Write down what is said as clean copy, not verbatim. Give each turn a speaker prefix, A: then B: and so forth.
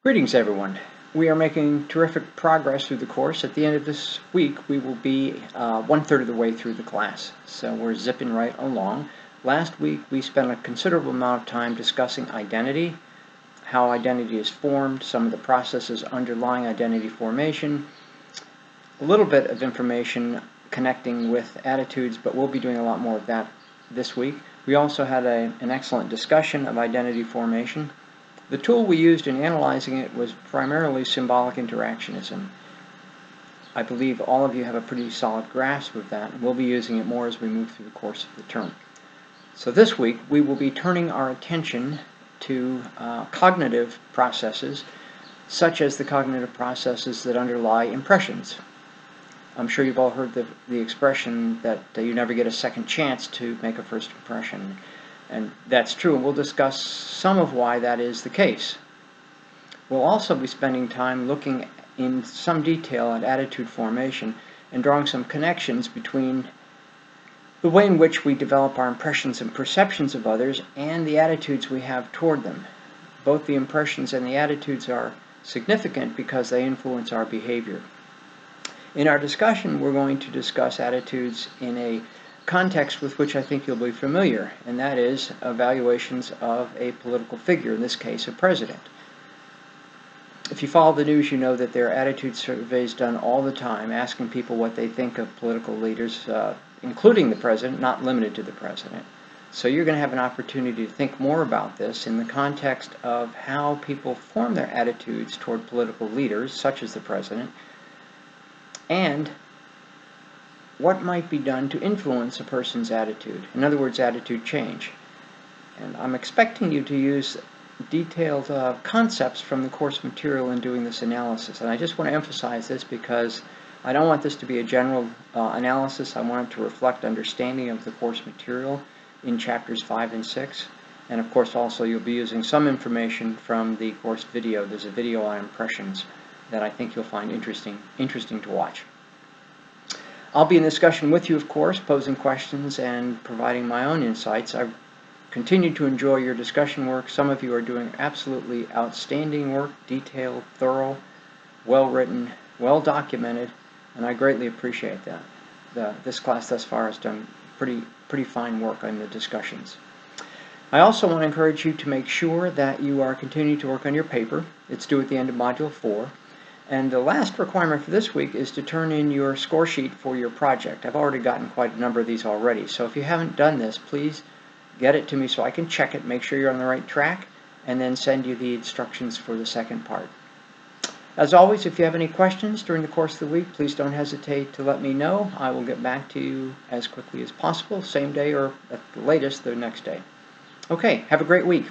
A: Greetings everyone. We are making terrific progress through the course. At the end of this week we will be 1/3 of the way through the class. So we're zipping right along. Last week we spent a considerable amount of time discussing identity, how identity is formed, some of the processes underlying identity formation, a little bit of information connecting with attitudes, but we'll be doing a lot more of that this week. We also had an excellent discussion of identity formation. The tool we used in analyzing it was primarily symbolic interactionism. I believe all of you have a pretty solid grasp of that, and we'll be using it more as we move through the course of the term. So this week we will be turning our attention to cognitive processes, such as the cognitive processes that underlie impressions. I'm sure you've all heard the expression that you never get a second chance to make a first impression. And that's true, and we'll discuss some of why that is the case. We'll also be spending time looking in some detail at attitude formation and drawing some connections between the way in which we develop our impressions and perceptions of others and the attitudes we have toward them. Both the impressions and the attitudes are significant because they influence our behavior. In our discussion, we're going to discuss attitudes in a context with which I think you'll be familiar, and that is evaluations of a political figure, in this case a president. If you follow the news, you know that there are attitude surveys done all the time asking people what they think of political leaders, including the president, not limited to the president. So you're going to have an opportunity to think more about this in the context of how people form their attitudes toward political leaders, such as the president, and what might be done to influence a person's attitude. In other words, attitude change. And I'm expecting you to use detailed concepts from the course material in doing this analysis. And I just want to emphasize this because I don't want this to be a general analysis. I want it to reflect understanding of the course material in chapters 5 and 6. And of course also you'll be using some information from the course video. There's a video on impressions that I think you'll find interesting to watch. I'll be in discussion with you, of course, posing questions and providing my own insights. I've continued to enjoy your discussion work. Some of you are doing absolutely outstanding work, detailed, thorough, well-written, well-documented, and I greatly appreciate that. This class thus far has done pretty fine work on the discussions. I also want to encourage you to make sure that you are continuing to work on your paper. It's due at the end of Module 4. And the last requirement for this week is to turn in your score sheet for your project. I've already gotten quite a number of these already, so if you haven't done this, please get it to me so I can check it, make sure you're on the right track, and then send you the instructions for the second part. As always, if you have any questions during the course of the week, please don't hesitate to let me know. I will get back to you as quickly as possible, same day or at the latest the next day. Okay, have a great week.